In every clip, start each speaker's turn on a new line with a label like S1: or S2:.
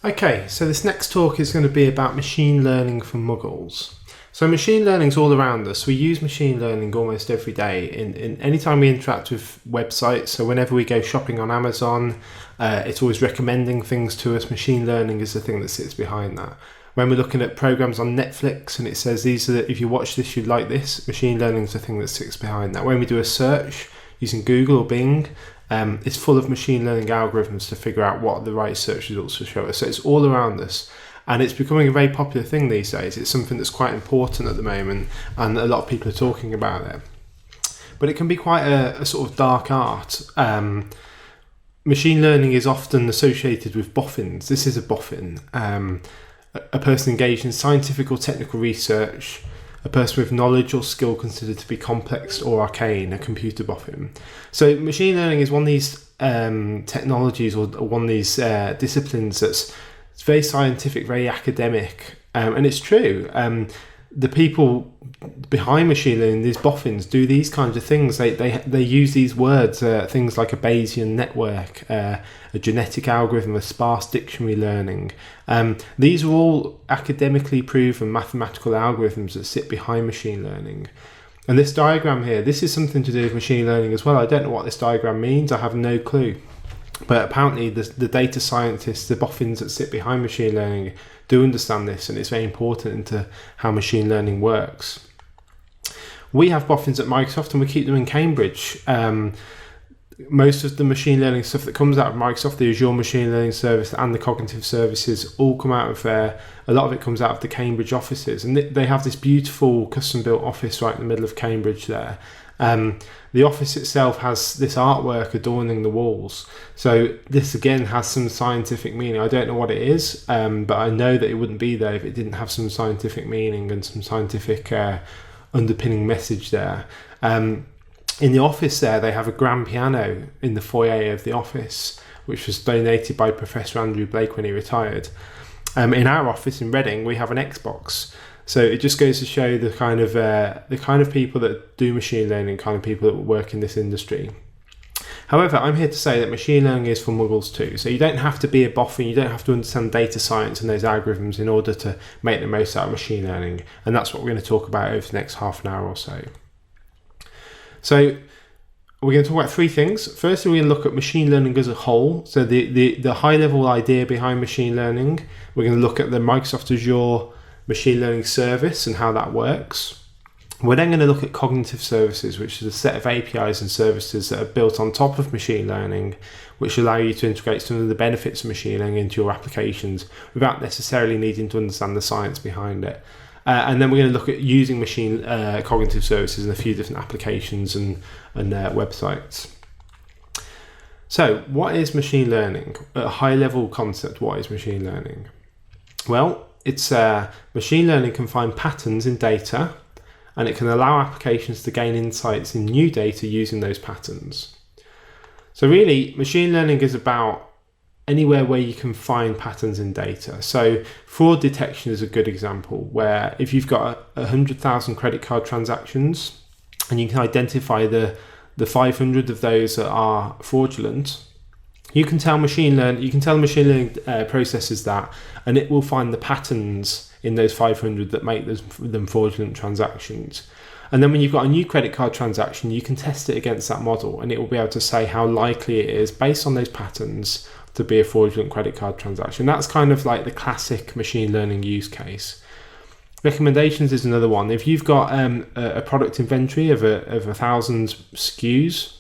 S1: Okay, so this next talk is going to be about machine learning for muggles. So machine learning is all around us. We use machine learning almost every day in any time we interact with websites. So whenever we go shopping on Amazon, it's always recommending things to us. Machine learning is the thing that sits behind that. When we're looking at programs on Netflix and it says these are if you watch this, you'd like this, machine learning is the thing that sits behind that. When we do a search using Google or Bing, it's full of machine learning algorithms to figure out what the right search results will show us. So it's all around us, and it's becoming a very popular thing these days. It's something that's quite important at the moment, and a lot of people are talking about it. But it can be quite a sort of dark art. Machine learning is often associated with boffins. This is a boffin, a person engaged in scientific or technical research, a person with knowledge or skill considered to be complex or arcane, a computer boffin. So machine learning is one of these technologies or one of these disciplines it's very scientific, very academic, and it's true. The people behind machine learning, these boffins, do these kinds of things. They use these words, things like a Bayesian network, a genetic algorithm, a sparse dictionary learning. These are all academically proven mathematical algorithms that sit behind machine learning. And this diagram here, this is something to do with machine learning as well. I don't know what this diagram means. I have no clue. But apparently the data scientists, the boffins that sit behind machine learning, do understand this, and it's very important into how machine learning works. We have boffins at Microsoft and we keep them in Cambridge. Most of the machine learning stuff that comes out of Microsoft, the Azure Machine Learning Service and the cognitive services, all come out of there. A lot of it comes out of the Cambridge offices, and they have this beautiful custom built office right in the middle of Cambridge there. The office itself has this artwork adorning the walls. So this again has some scientific meaning. I don't know what it is, but I know that it wouldn't be there if it didn't have some scientific meaning and some scientific underpinning message there. In the office there, they have a grand piano in the foyer of the office, which was donated by Professor Andrew Blake when he retired. In our office in Reading, we have an Xbox. So it just goes to show the kind of people that do machine learning, kind of people that work in this industry. However, I'm here to say that machine learning is for muggles too. So you don't have to be a boffin, you don't have to understand data science and those algorithms in order to make the most out of machine learning. And that's what we're going to talk about over the next half an hour or so. So we're going to talk about three things. Firstly, we're going to look at machine learning as a whole. So the high level idea behind machine learning. We're going to look at the Microsoft Azure machine learning service and how that works. We're then going to look at cognitive services, which is a set of APIs and services that are built on top of machine learning, which allow you to integrate some of the benefits of machine learning into your applications without necessarily needing to understand the science behind it. And then we're going to look at using cognitive services in a few different applications and websites. So what is machine learning? At a high level concept, what is machine learning? Well, it's machine learning can find patterns in data, and it can allow applications to gain insights in new data using those patterns. So really, machine learning is about anywhere where you can find patterns in data. So fraud detection is a good example, where if you've got 100,000 credit card transactions and you can identify the 500 of those that are fraudulent, you can tell machine learning processes that, and it will find the patterns in those 500 that make them fraudulent transactions. And then when you've got a new credit card transaction, you can test it against that model, and it will be able to say how likely it is based on those patterns to be a fraudulent credit card transaction. That's kind of like the classic machine learning use case. Recommendations is another one. If you've got a product inventory of 1,000 SKUs,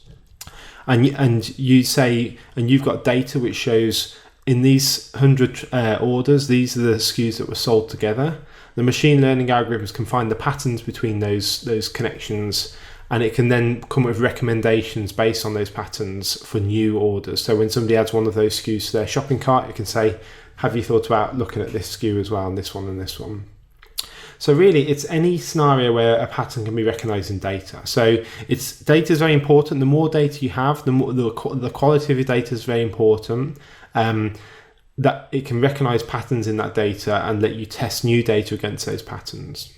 S1: and you've got data which shows in these 100 orders, these are the SKUs that were sold together. The machine learning algorithms can find the patterns between those connections, and it can then come up with recommendations based on those patterns for new orders. So when somebody adds one of those SKUs to their shopping cart, it can say, have you thought about looking at this SKU as well, and this one and this one? So really, it's any scenario where a pattern can be recognized in data. So data is very important. The more data you have, the quality of your data is very important. That it can recognize patterns in that data and let you test new data against those patterns.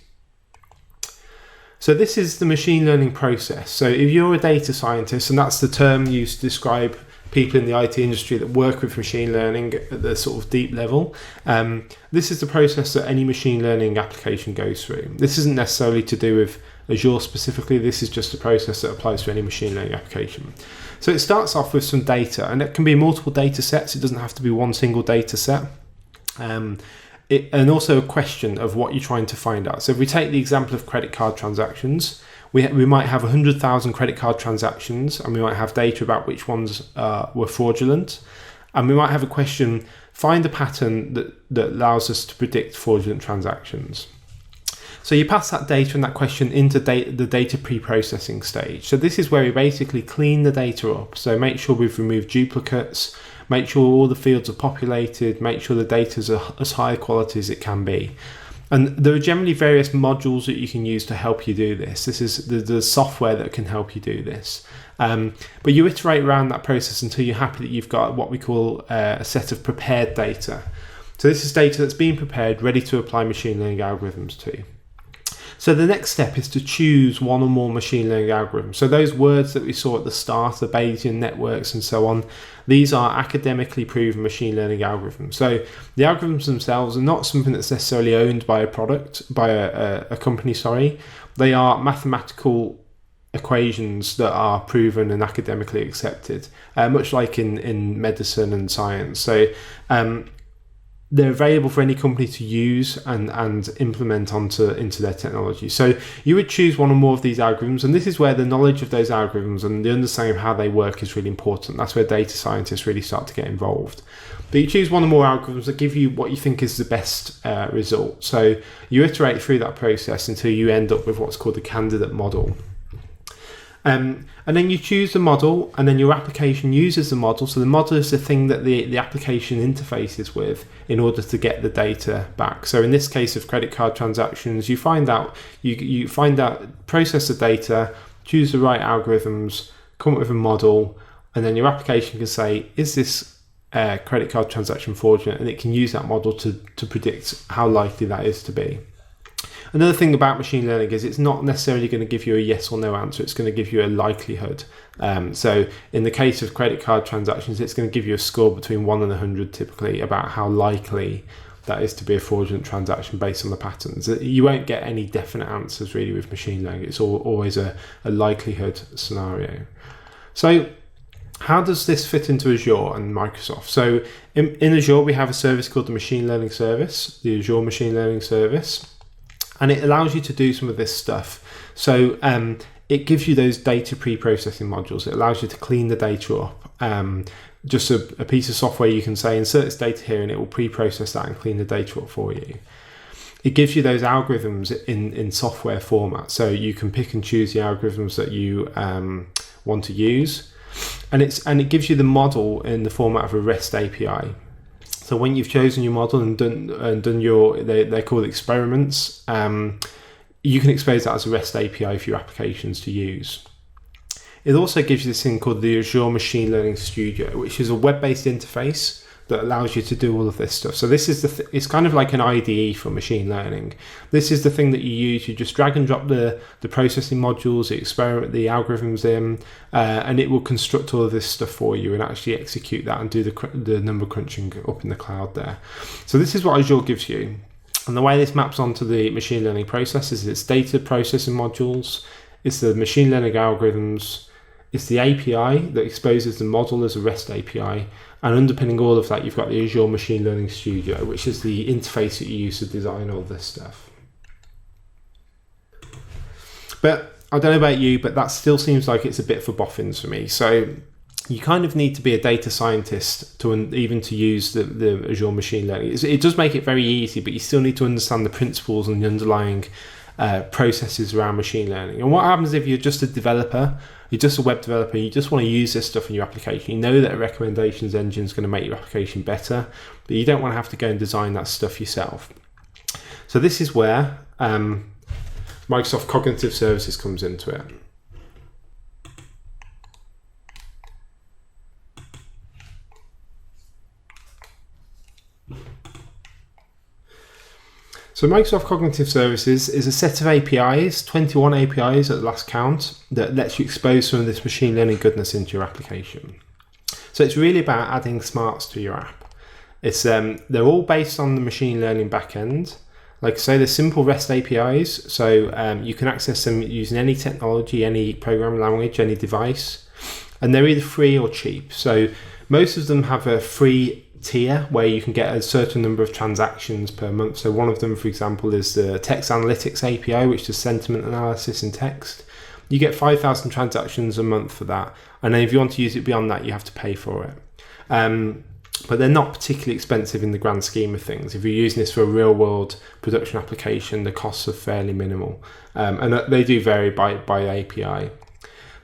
S1: So this is the machine learning process. So if you're a data scientist, and that's the term used to describe people in the IT industry that work with machine learning at the sort of deep level. This is the process that any machine learning application goes through. This isn't necessarily to do with Azure specifically, this is just a process that applies to any machine learning application. So it starts off with some data, and it can be multiple data sets, it doesn't have to be one single data set. And also a question of what you're trying to find out. So if we take the example of credit card transactions, we might have 100,000 credit card transactions, and we might have data about which ones were fraudulent. And we might have a question, find a pattern that allows us to predict fraudulent transactions. So you pass that data and that question into the data pre-processing stage. So this is where we basically clean the data up. So make sure we've removed duplicates, make sure all the fields are populated, make sure the data is as high quality as it can be. And there are generally various modules that you can use to help you do this. This is the software that can help you do this. But you iterate around that process until you're happy that you've got what we call a set of prepared data. So this is data that's been prepared, ready to apply machine learning algorithms to. So the next step is to choose one or more machine learning algorithms. So those words that we saw at the start, the Bayesian networks and so on, these are academically proven machine learning algorithms. So the algorithms themselves are not something that's necessarily owned by a company. They are mathematical equations that are proven and academically accepted, much like in medicine and science. So they're available for any company to use and implement into their technology. So you would choose one or more of these algorithms, and this is where the knowledge of those algorithms and the understanding of how they work is really important. That's where data scientists really start to get involved. But you choose one or more algorithms that give you what you think is the best result. So you iterate through that process until you end up with what's called a candidate model. And then you choose the model, and then your application uses the model. So the model is the thing that the application interfaces with in order to get the data back. So in this case of credit card transactions, you find out, process the data, choose the right algorithms, come up with a model, and then your application can say, is this credit card transaction fraudulent? And it can use that model to predict how likely that is to be. Another thing about machine learning is it's not necessarily going to give you a yes or no answer. It's going to give you a likelihood. So in the case of credit card transactions, it's going to give you a score between 1 and 100 typically about how likely that is to be a fraudulent transaction based on the patterns. You won't get any definite answers really with machine learning. It's always a likelihood scenario. So how does this fit into Azure and Microsoft? So in Azure, we have a service called the Machine Learning Service, the Azure Machine Learning Service. And it allows you to do some of this stuff. So it gives you those data pre-processing modules. It allows you to clean the data up. Just a piece of software you can say, insert this data here, and it will pre-process that and clean the data up for you. It gives you those algorithms in software format. So you can pick and choose the algorithms that you want to use. And it gives you the model in the format of a REST API. So when you've chosen your model and done your, they're called experiments, you can expose that as a REST API for your applications to use. It also gives you this thing called the Azure Machine Learning Studio, which is a web-based interface that allows you to do all of this stuff. So this is it's kind of like an IDE for machine learning. This is the thing that you use. You just drag and drop the processing modules, the algorithms in, and it will construct all of this stuff for you and actually execute that and do the number crunching up in the cloud there. So this is what Azure gives you. And the way this maps onto the machine learning process is it's data processing modules, it's the machine learning algorithms, it's the API that exposes the model as a REST API, and underpinning all of that, you've got the Azure Machine Learning Studio, which is the interface that you use to design all this stuff. But I don't know about you, but that still seems like it's a bit for boffins for me. So you kind of need to be a data scientist to use the Azure Machine Learning. It does make it very easy, but you still need to understand the principles and the underlying processes around machine learning. And what happens if you're just a developer, you're just a web developer, you just want to use this stuff in your application? You know that a recommendations engine is going to make your application better, but you don't want to have to go and design that stuff yourself. So this is where Microsoft Cognitive Services comes into it. So Microsoft Cognitive Services is a set of APIs, 21 APIs at the last count, that lets you expose some of this machine learning goodness into your application. So it's really about adding smarts to your app. It's they're all based on the machine learning backend. Like I say, they're simple REST APIs, so you can access them using any technology, any programming language, any device, and they're either free or cheap. So most of them have a free tier where you can get a certain number of transactions per month. So one of them, for example, is the text analytics API, which does sentiment analysis in text. You get 5,000 transactions a month for that, and then if you want to use it beyond that, you have to pay for it. But they're not particularly expensive in the grand scheme of things. If you're using this for a real world production application, the costs are fairly minimal, and they do vary by API.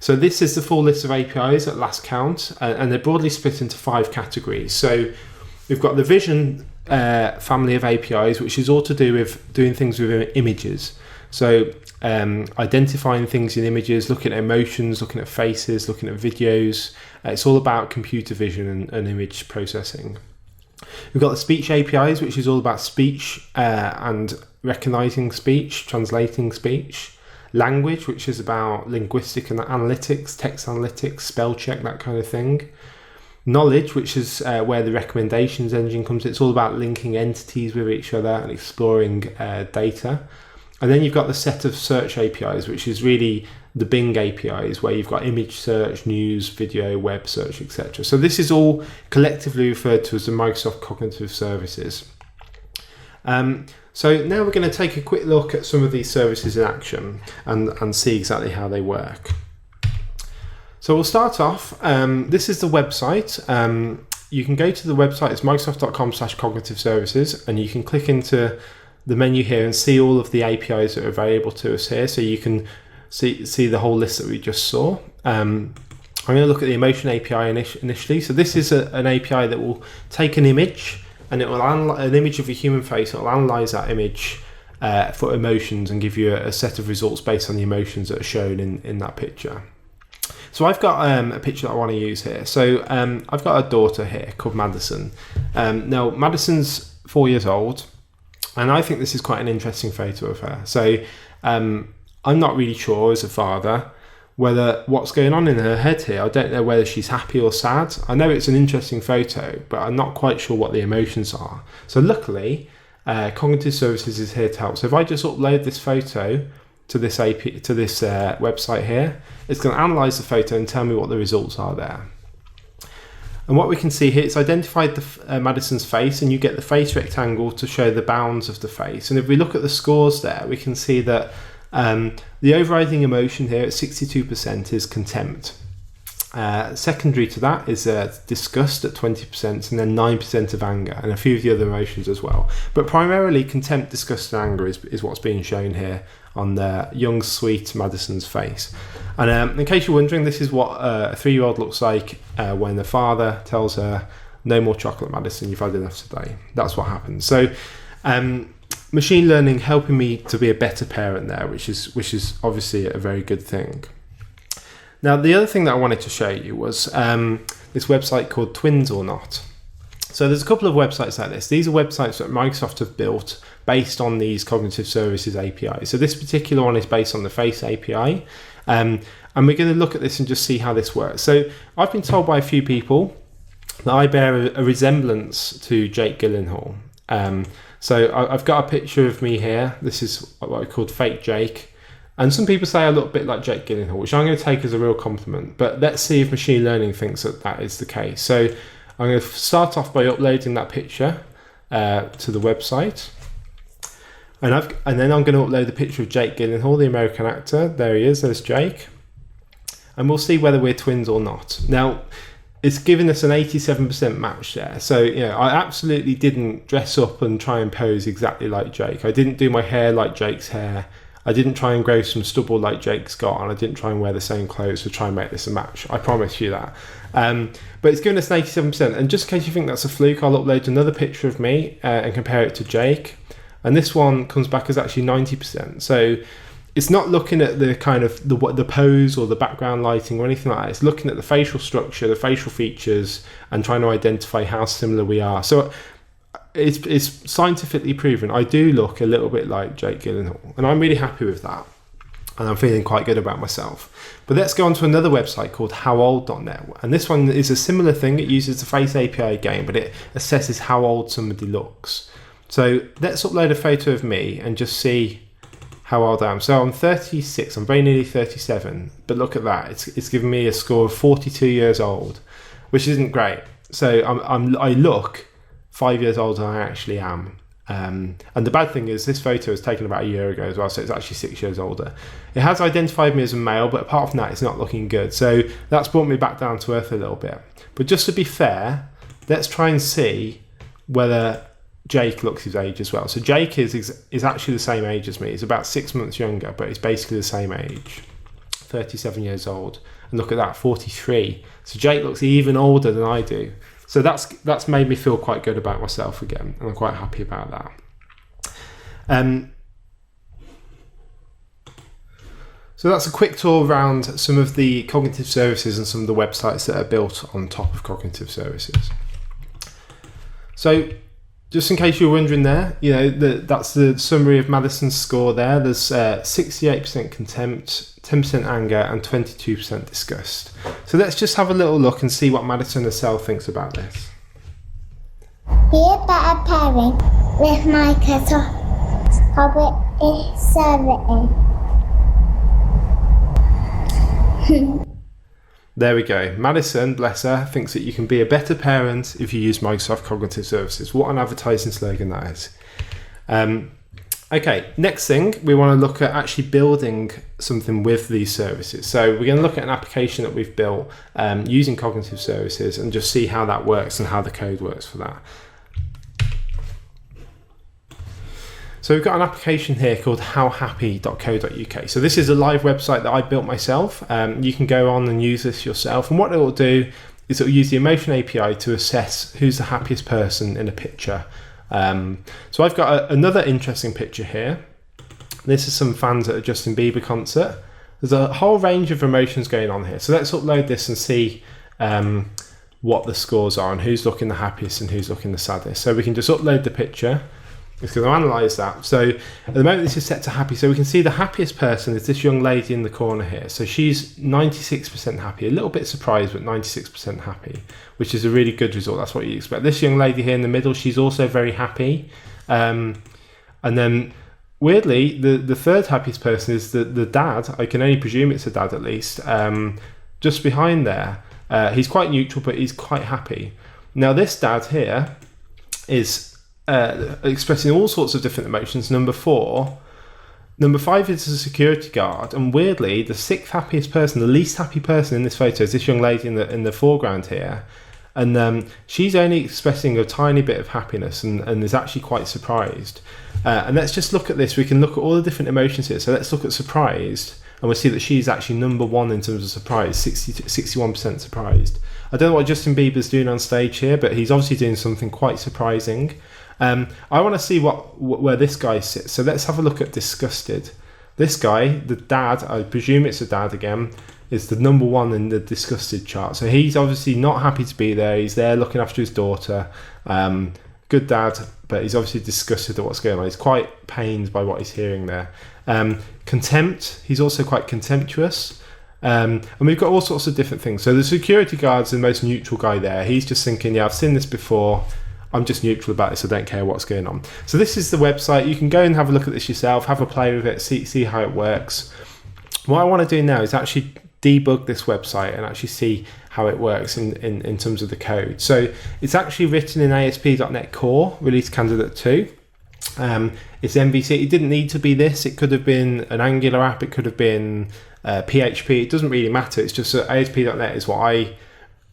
S1: So this is the full list of APIs at last count, and they're broadly split into 5 categories. So we've got the Vision family of APIs, which is all to do with doing things with images. So identifying things in images, looking at emotions, looking at faces, looking at videos. It's all about computer vision and image processing. We've got the speech APIs, which is all about speech and recognizing speech, translating speech. Language, which is about linguistic and analytics, text analytics, spell check, that kind of thing. Knowledge, which is where the recommendations engine comes in. It's all about linking entities with each other and exploring data. And then you've got the set of search APIs, which is really the Bing APIs, where you've got image search, news, video, web search, etc. So this is all collectively referred to as the Microsoft Cognitive Services. So now we're going to take a quick look at some of these services in action and see exactly how they work. So we'll start off. This is the website. You can go to the website. It's microsoft.com/cognitive services, and you can click into the menu here and see all of the APIs that are available to us here. So you can see the whole list that we just saw. I'm going to look at the emotion API initially. So this is an API that will take an image, and it will an image of a human face. It will analyze that image for emotions and give you a set of results based on the emotions that are shown in that picture. So I've got a picture that I want to use here. So I've got a daughter here called Madison. Now Madison's 4 years old, and I think this is quite an interesting photo of her. So I'm not really sure as a father whether what's going on in her head here. I don't know whether she's happy or sad. I know it's an interesting photo, but I'm not quite sure what the emotions are. So luckily, Cognitive Services is here to help. So if I just upload this photo to this website here, it's going to analyze the photo and tell me what the results are there. And what we can see here, it's identified Madison's face, and you get the face rectangle to show the bounds of the face. And if we look at the scores there, we can see that the overriding emotion here at 62% is contempt. Secondary to that is disgust at 20%, and then 9% of anger, and a few of the other emotions as well. But primarily contempt, disgust and anger is what's being shown here on the young, sweet Madison's face. And in case you're wondering, this is what a 3-year-old looks like when the father tells her, "No more chocolate, Madison, you've had enough today." That's what happens. So machine learning helping me to be a better parent there, which is obviously a very good thing. Now, the other thing that I wanted to show you was this website called Twins or Not. So there's a couple of websites like this. These are websites that Microsoft have built based on these Cognitive Services APIs. So this particular one is based on the Face API. And we're going to look at this and just see how this works. So I've been told by a few people that I bear a resemblance to Jake Gyllenhaal. So I've got a picture of me here. This is what I called fake Jake. And some people say I look a bit like Jake Gyllenhaal, which I'm going to take as a real compliment. But let's see if machine learning thinks that is the case. So I'm going to start off by uploading that picture to the website. And then I'm going to upload the picture of Jake Gyllenhaal, the American actor. There he is, there's Jake. And we'll see whether we're twins or not. Now, it's given us an 87% match there. So, I absolutely didn't dress up and try and pose exactly like Jake. I didn't do my hair like Jake's hair. I didn't try and grow some stubble like Jake's got, and I didn't try and wear the same clothes to try and make this a match. I promise you that. But it's given us an 87%. And just in case you think that's a fluke, I'll upload another picture of me and compare it to Jake. And this one comes back as actually 90%. So it's not looking at the kind of the pose or the background lighting or anything like that. It's looking at the facial structure, the facial features, and trying to identify how similar we are. So it's scientifically proven. I do look a little bit like Jake Gyllenhaal, and I'm really happy with that. and I'm feeling quite good about myself. But let's go on to another website called howold.net, and this one is a similar thing. It uses the Face API again, but it assesses how old somebody looks. So let's upload a photo of me and just see how old I am. So I'm 36, I'm very nearly 37, but look at that, it's given me a score of 42 years old, which isn't great. So I look 5 years older than I actually am. And the bad thing is this photo was taken about a year ago as well, so it's actually 6 years older. It has identified me as a male, but apart from that, it's not looking good. So that's brought me back down to earth a little bit. But just to be fair, let's try and see whether Jake looks his age as well. So Jake is actually the same age as me. He's about 6 months younger, but he's basically the same age, 37 years old. And look at that, 43. So Jake looks even older than I do. So that's made me feel quite good about myself again, and I'm quite happy about that. So that's a quick tour around some of the cognitive services and some of the websites that are built on top of cognitive services. So just in case you're wondering there, that's the summary of Madison's score there. There's 68% contempt, 10% anger, and 22% disgust. So let's just have a little look and see what Madison herself thinks about this.
S2: Be a better parent with my public serving.
S1: There we go. Madison, bless her, thinks that you can be a better parent if you use Microsoft Cognitive Services. What an advertising slogan that is. Okay, next thing, we want to look at actually building something with these services. So we're going to look at an application that we've built using Cognitive Services and just see how that works and how the code works for that. So we've got an application here called howhappy.co.uk. So this is a live website that I built myself. You can go on and use this yourself. And what it will do is it will use the Emotion API to assess who's the happiest person in a picture. So I've got another interesting picture here. This is some fans at a Justin Bieber concert. There's a whole range of emotions going on here. So let's upload this and see what the scores are and who's looking the happiest and who's looking the saddest. So we can just upload the picture. It's going to analyse that. So at the moment this is set to happy. So we can see the happiest person is this young lady in the corner here. So she's 96% happy, a little bit surprised, but 96% happy, which is a really good result. That's what you expect. This young lady here in the middle, she's also very happy. And then weirdly, the third happiest person is the dad. I can only presume it's a dad at least. Just behind there, he's quite neutral, but he's quite happy. Now this dad here is expressing all sorts of different emotions. Number 5 is a security guard, and weirdly the sixth happiest person, the least happy person in this photo, is this young lady in the foreground here, and she's only expressing a tiny bit of happiness and is actually quite surprised. And let's just look at this. We can look at all the different emotions here. So let's look at surprised, and we'll see that she's actually number 1 in terms of surprise, 61% surprised. I don't know what Justin Bieber's doing on stage here, but he's obviously doing something quite surprising. I want to see where this guy sits. So let's have a look at disgusted. This guy, the dad, I presume it's a dad again, is the number 1 in the disgusted chart. So he's obviously not happy to be there. He's there looking after his daughter. Good dad, but he's obviously disgusted at what's going on. He's quite pained by what he's hearing there. Contempt, he's also quite contemptuous. And we've got all sorts of different things. So the security guard's the most neutral guy there. He's just thinking, yeah, I've seen this before. I'm just neutral about this. I don't care what's going on. So this is the website. You can go and have a look at this yourself, have a play with it, see how it works. What I want to do now is actually debug this website and actually see how it works in terms of the code. So it's actually written in ASP.NET Core, release candidate 2. It's MVC. It didn't need to be this. It could have been an Angular app. It could have been PHP. It doesn't really matter. It's just that ASP.NET is what I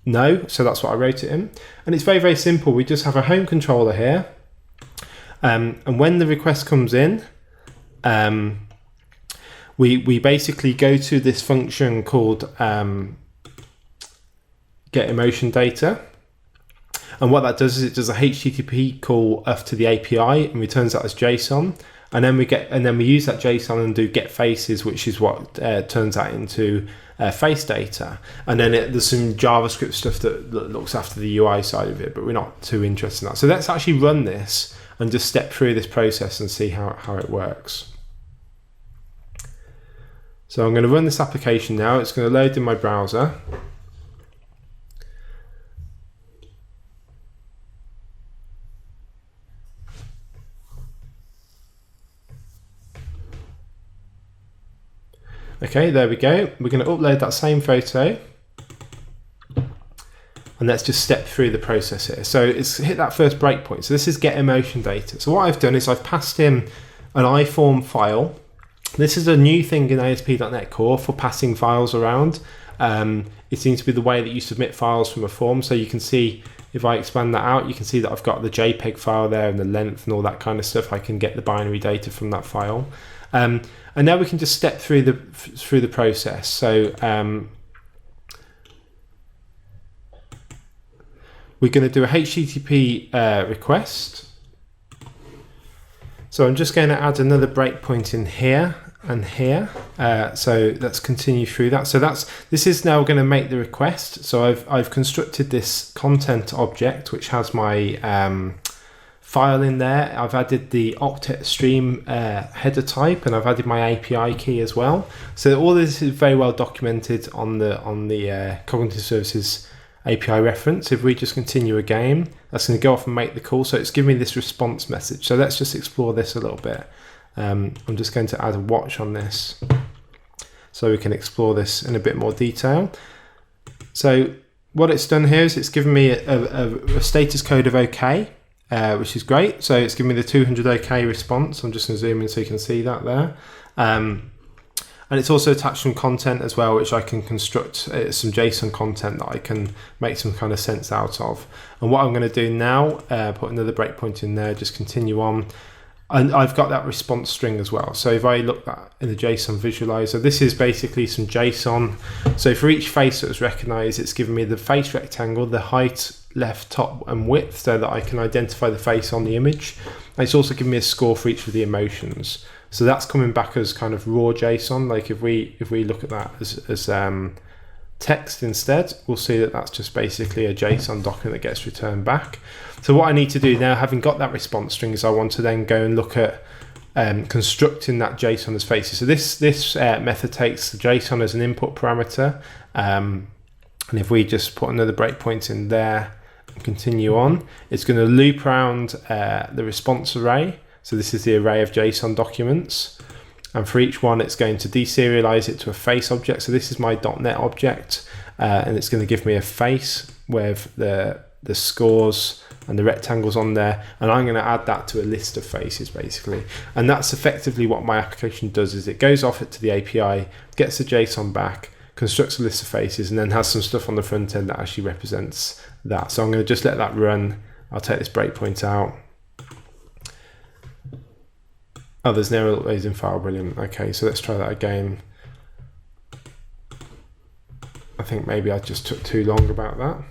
S1: know, so that's what I wrote it in. And it's very, very simple. We just have a home controller here. And when the request comes in, we basically go to this function called get emotion data. And what that does is it does a HTTP call up to the API and returns that as JSON. And then we use that JSON and do get faces, which is what turns that into face data. And then there's some JavaScript stuff that looks after the UI side of it, but we're not too interested in that. So let's actually run this and just step through this process and see how it works. So I'm going to run this application now. It's going to load in my browser. Okay, there we go. We're going to upload that same photo. And let's just step through the process here. So it's hit that first breakpoint. So this is get emotion data. So what I've done is I've passed in an iForm file. This is a new thing in ASP.NET Core for passing files around. It seems to be the way that you submit files from a form. So you can see, if I expand that out, you can see that I've got the JPEG file there and the length and all that kind of stuff. I can get the binary data from that file. And now we can just step through the process. So we're going to do a HTTP request. So I'm just going to add another breakpoint in here and here. So let's continue through that. So this is now going to make the request. So I've constructed this content object which has my file in there. I've added the octet stream header type, and I've added my API key as well. So all this is very well documented on the Cognitive Services API reference. If we just continue again, that's going to go off and make the call. So it's giving me this response message. So let's just explore this a little bit. I'm just going to add a watch on this so we can explore this in a bit more detail. So what it's done here is it's given me a status code of OK, which is great. So it's giving me the 200 OK response. I'm just going to zoom in so you can see that there. And it's also attached some content as well, which I can construct some JSON content that I can make some kind of sense out of. And what I'm going to do now, put another breakpoint in there, just continue on. And I've got that response string as well. So if I look at in the JSON visualizer, this is basically some JSON. So for each face that was recognized, it's given me the face rectangle, the height, left, top, and width, so that I can identify the face on the image. And it's also given me a score for each of the emotions. So that's coming back as kind of raw JSON. Like if we look at that as text instead, we'll see that that's just basically a JSON document that gets returned back. So what I need to do now, having got that response string, is I want to then go and look at constructing that JSON as faces. So this method takes the JSON as an input parameter. And if we just put another breakpoint in there and continue on, it's going to loop around the response array. So this is the array of JSON documents. And for each one, it's going to deserialize it to a face object. So this is my .NET object, and it's going to give me a face with the scores and the rectangles on there. And I'm going to add that to a list of faces, basically. And that's effectively what my application does, is it goes off it to the API, gets the JSON back, constructs a list of faces, and then has some stuff on the front end that actually represents that. So I'm going to just let that run. I'll take this breakpoint out. Oh, there's no uploads in file, brilliant. Okay, so let's try that again. I think maybe I just took too long about that.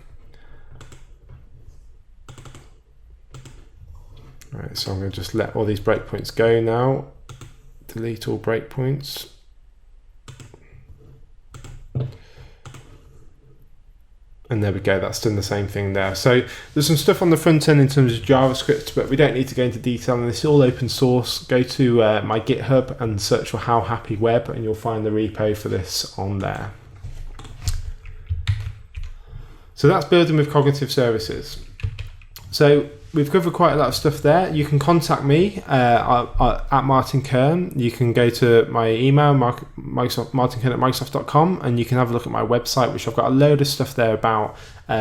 S1: All right, so I'm going to just let all these breakpoints go now. Delete all breakpoints. And there we go, that's done the same thing there. So there's some stuff on the front end in terms of JavaScript, but we don't need to go into detail on this. It's all open source. Go to my GitHub and search for How Happy Web, and you'll find the repo for this on there. So that's building with cognitive services. So we've covered quite a lot of stuff there. You can contact me at Martin Kern. You can go to my email, martinkern@microsoft.com, and you can have a look at my website, which I've got a load of stuff there about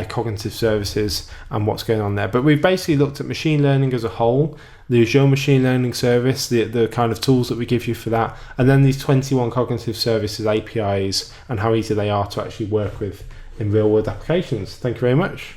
S1: cognitive services and what's going on there. But we've basically looked at machine learning as a whole, the Azure Machine Learning Service, the kind of tools that we give you for that, and then these 21 cognitive services APIs and how easy they are to actually work with in real world applications. Thank you very much.